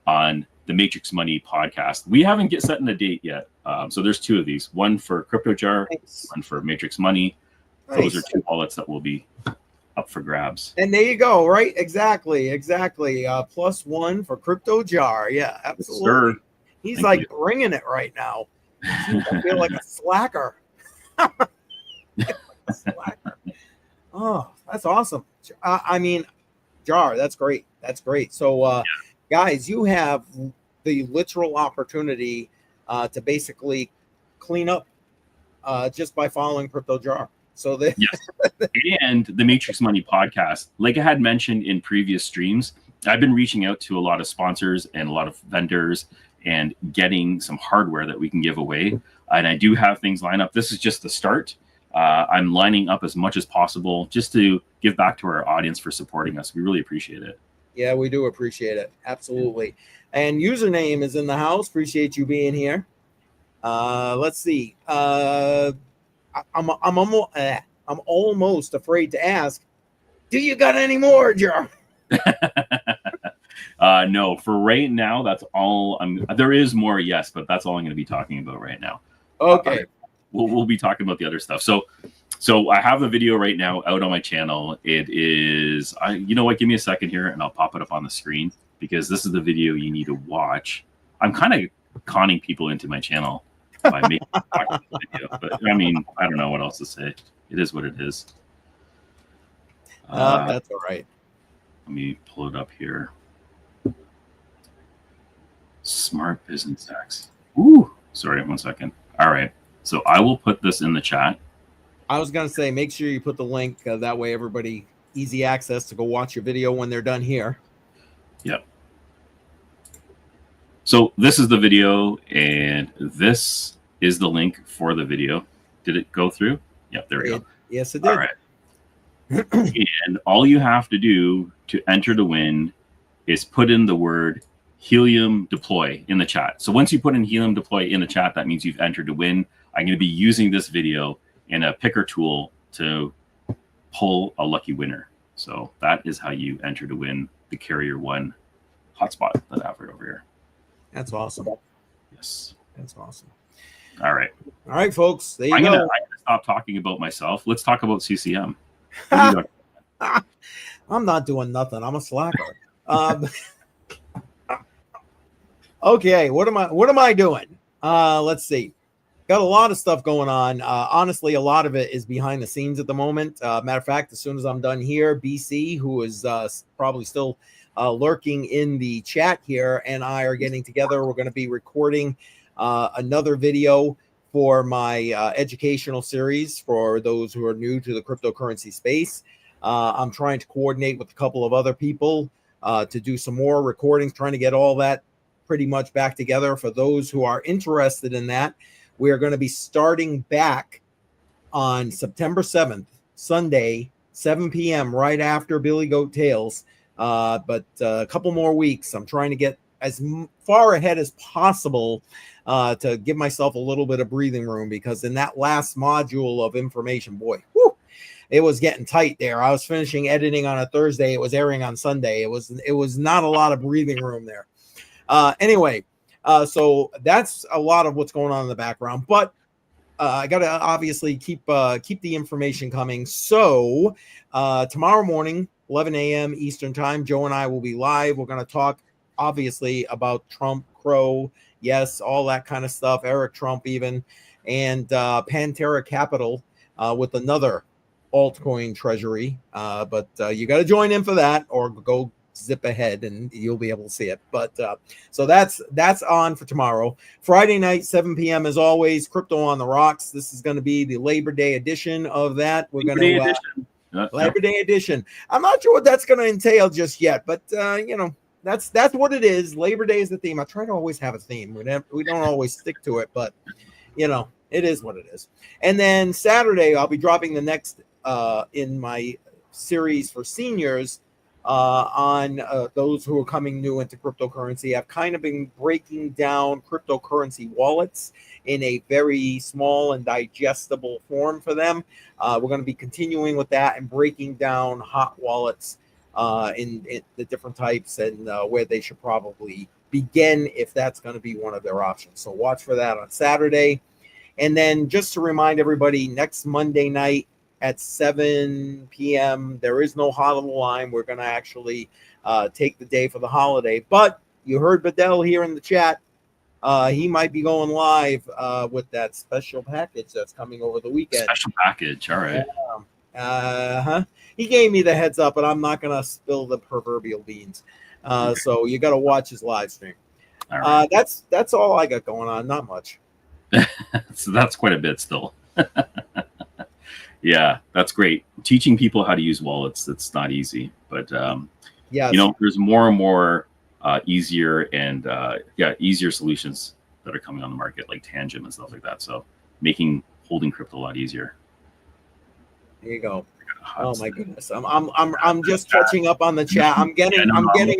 on the Matrix Money podcast. We haven't set in a date yet. So there's two of these, one for CryptoJar, one for Matrix Money. Those are two wallets that will be up for grabs. And there you go. Right. Exactly. +1 for CryptoJar. Yeah, absolutely. Yes, he's Thank you. Bringing it right now. I feel like a slacker. Oh, that's awesome. I mean, Jar, that's great. So, guys, you have the literal opportunity to basically clean up just by following CryptoJar. So yes. And the Matrix Money podcast, like I had mentioned in previous streams, I've been reaching out to a lot of sponsors and a lot of vendors and getting some hardware that we can give away. And I do have things lined up. This is just the start. I'm lining up as much as possible just to give back to our audience for supporting us. We really appreciate it. Yeah, we do appreciate it. Absolutely. And username is in the house. Appreciate you being here. Let's see. I'm almost afraid to ask, do you got any more, Jar? No, for right now, that's all. There is more, yes, but that's all I'm going to be talking about right now. Okay. We'll be talking about the other stuff. So I have a video right now out on my channel. It is, you know what? Give me a second here, and I'll pop it up on the screen because this is the video you need to watch. I'm kind of conning people into my channel by making the video, but I mean, I don't know what else to say. It is what it is. That's all right. Let me pull it up here. Smart Business Hacks. Ooh, sorry, 1 second. All right. So I will put this in the chat. I was going to say, make sure you put the link. That way everybody easy access to go watch your video when they're done here. Yep. So this is the video, and this is the link for the video. Did it go through? Yep, there we go. Yes, it did. All right. And all you have to do to enter to win is put in the word Helium Deploy in the chat. So once you put in Helium Deploy in the chat, that means you've entered to win. I'm going to be using this video in a picker tool to pull a lucky winner. So that is how you enter to win the Carrier One hotspot that I have right over here. That's awesome. Yes. That's awesome. All right. All right, folks. There you I'm go. gonna stop talking about myself. Let's talk about CCM. What do you got? I'm not doing nothing. I'm a slacker. Okay, what am I doing? Let's see. Got a lot of stuff going on. Honestly, a lot of it is behind the scenes at the moment. Matter of fact, as soon as I'm done here, BC, who is probably still lurking in the chat here, and I are getting together. We're going to be recording another video for my educational series for those who are new to the cryptocurrency space. I'm trying to coordinate with a couple of other people to do some more recordings, trying to get all that pretty much back together for those who are interested in that. We are going to be starting back on September 7th, Sunday, 7 p.m., right after Billy Goat Tales. But a couple more weeks. I'm trying to get as far ahead as possible to give myself a little bit of breathing room, because in that last module of information, boy, whew, it was getting tight there. I was finishing editing on a Thursday. It was airing on Sunday. It was not a lot of breathing room there. Anyway, so that's a lot of what's going on in the background, but I got to obviously keep the information coming. So tomorrow morning, 11 a.m. Eastern time, Joe and I will be live. We're going to talk obviously about Trump, Crow, yes, all that kind of stuff, Eric Trump even, and Pantera Capital with another altcoin treasury. But you got to join in for that, or go zip ahead and you'll be able to see it. But so that's on for tomorrow. Friday night, 7 p.m. as always, Crypto on the Rocks. This is going to be the Labor Day edition of that. We're going to Labor Day edition. I'm not sure what that's going to entail just yet, but you know, that's what it is. Labor Day is the theme. I try to always have a theme. We don't always stick to it, but you know, it is what it is. And then Saturday, I'll be dropping the next in my series for seniors on those who are coming new into cryptocurrency. I've kind of been breaking down cryptocurrency wallets in a very small and digestible form for them. We're going to be continuing with that and breaking down hot wallets in the different types and where they should probably begin if that's going to be one of their options. So watch for that on Saturday. And then just to remind everybody, next Monday night, at 7 p.m. There is no hot on the line. We're going to actually take the day for the holiday. But you heard Bedell here in the chat. He might be going live with that special package that's coming over the weekend. Special package. All right. He gave me the heads up, but I'm not going to spill the proverbial beans. So you got to watch his live stream. All right. That's all I got going on. Not much. So that's quite a bit still. Yeah, that's great. Teaching people how to use wallets, that's not easy. But, yes. You know, there's more and more easier solutions that are coming on the market, like Tangent and stuff like that. So making holding crypto a lot easier. There you go. Oh my goodness. I'm just catching up on the chat. I'm getting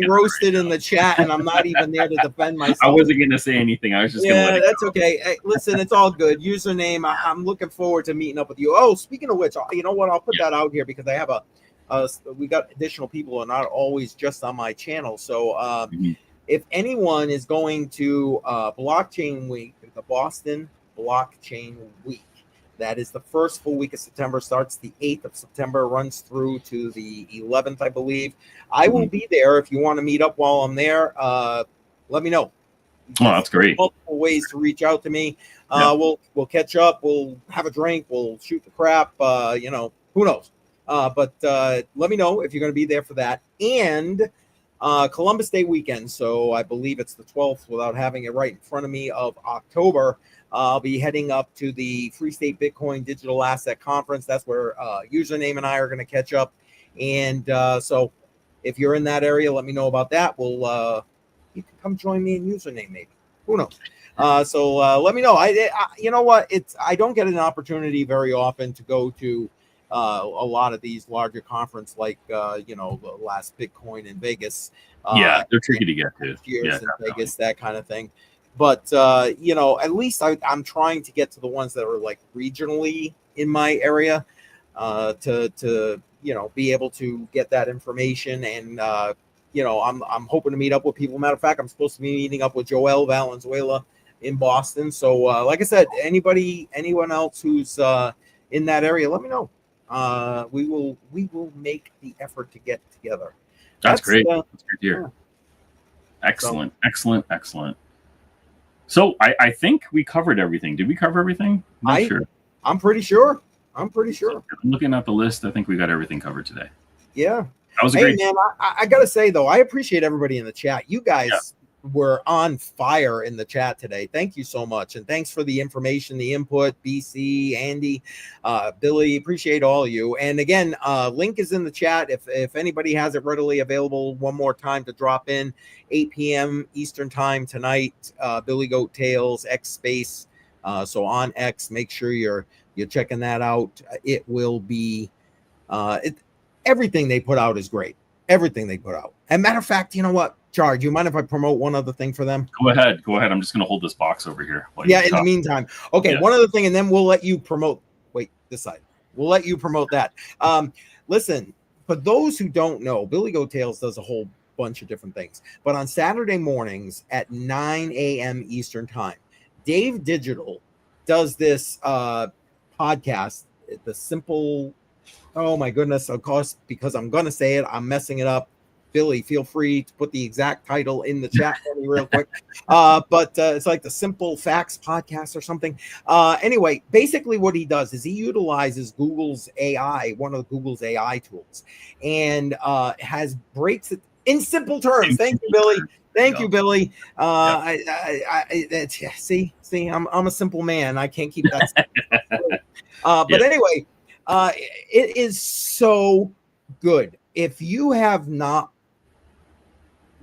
roasted in the chat, and I'm not even there to defend myself. I wasn't gonna say anything. I was just gonna let it that's go. Okay. Hey, listen, it's all good. Username. I'm looking forward to meeting up with you. Oh, speaking of which, you know what? I'll put that out here because I have we got additional people and not always just on my channel. So if anyone is going to Blockchain Week, the Boston Blockchain Week. That is the first full week of September, starts the 8th of September, runs through to the 11th, I believe. I will be there. If you want to meet up while I'm there, let me know. Oh, that's great. Multiple ways to reach out to me. We'll catch up. We'll have a drink. We'll shoot the crap. You know, who knows? But let me know if you're going to be there for that. And Columbus Day weekend. So I believe it's the 12th without having it right in front of me of October. I'll be heading up to the Free State Bitcoin Digital Asset Conference. That's where Username and I are going to catch up. And so if you're in that area, let me know about that. You can come join me in Username, maybe. Who knows? So let me know. You know what? I don't get an opportunity very often to go to a lot of these larger conferences, like you know, the last Bitcoin in Vegas. They're tricky to get to. Years in Vegas, that kind of thing. But you know, at least I'm trying to get to the ones that are like regionally in my area to you know, be able to get that information. And you know, I'm hoping to meet up with people. Matter of fact, I'm supposed to be meeting up with Joel Valenzuela in Boston. So, like I said, anyone else who's in that area, let me know. We will make the effort to get together. That's great. That's great to hear. Yeah. Excellent. So I think we covered everything. Did we cover everything? I'm not sure. I'm pretty sure. I'm looking at the list. I think we got everything covered today. Yeah. That was a great. Man, I got to say, though, I appreciate everybody in the chat. You guys were on fire in the chat today. Thank you so much. And thanks for the information, the input, BC, Andy, Billy, appreciate all of you. And again, link is in the chat. If anybody has it readily available, one more time to drop in, 8 p.m. Eastern time tonight, Billy Goat Tales, X Space. So on X, make sure you're checking that out. It will be, everything they put out is great. Everything they put out. And matter of fact, you know what? Jar, do you mind if I promote one other thing for them? Go ahead. I'm just going to hold this box over here. In the meantime. Okay, one other thing, and then we'll let you promote. Wait, this side. We'll let you promote that. Listen, for those who don't know, Billy Goat Tales does a whole bunch of different things. But on Saturday mornings at 9 a.m. Eastern time, Dave Digital does this podcast, The Simple... Oh, my goodness. Of course, because I'm going to say it, I'm messing it up. Billy, feel free to put the exact title in the chat for me real quick. But it's like the Simple Facts Podcast or something. Anyway, basically what he does is he utilizes Google's AI, one of Google's AI tools, and breaks it in simple terms. Thank you, Billy. Thank you, Billy. See, I'm a simple man. I can't keep that. But anyway, it is so good. If you have not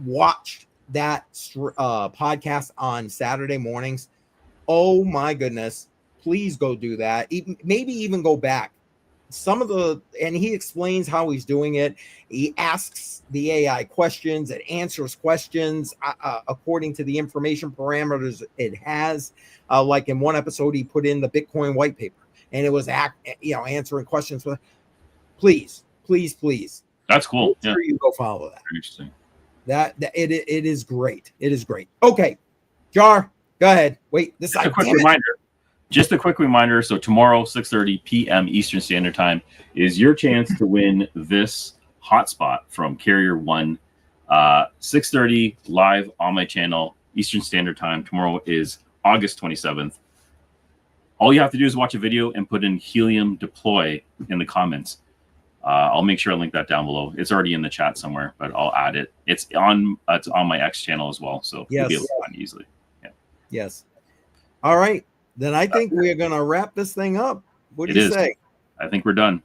watched that podcast on Saturday mornings, oh my goodness, please go do that. Maybe even go back. And he explains how he's doing it. He asks the AI questions. It answers questions according to the information parameters it has. Like in one episode, he put in the Bitcoin white paper, and it was answering questions. Please. That's cool. Make sure you go follow that. Interesting. It is great. It is great. Okay, Jar, go ahead. Wait, this Just a quick reminder. Just a quick reminder. So tomorrow, 6:30 p.m. Eastern Standard Time is your chance to win this hotspot from Carrier One. 6:30 live on my channel, Eastern Standard Time. Tomorrow is August 27th. All you have to do is watch a video and put in Helium deploy in the comments. I'll make sure I link that down below. It's already in the chat somewhere, but I'll add it. It's on my X channel as well, so you'll be able to find it easily. Yeah. Yes. All right. Then I think we're going to wrap this thing up. What do you say? I think we're done.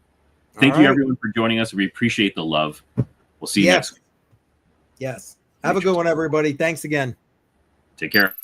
Thank you, everyone, for joining us. We appreciate the love. We'll see you next week. Yes. Have a good one, everybody. Thanks again. Take care.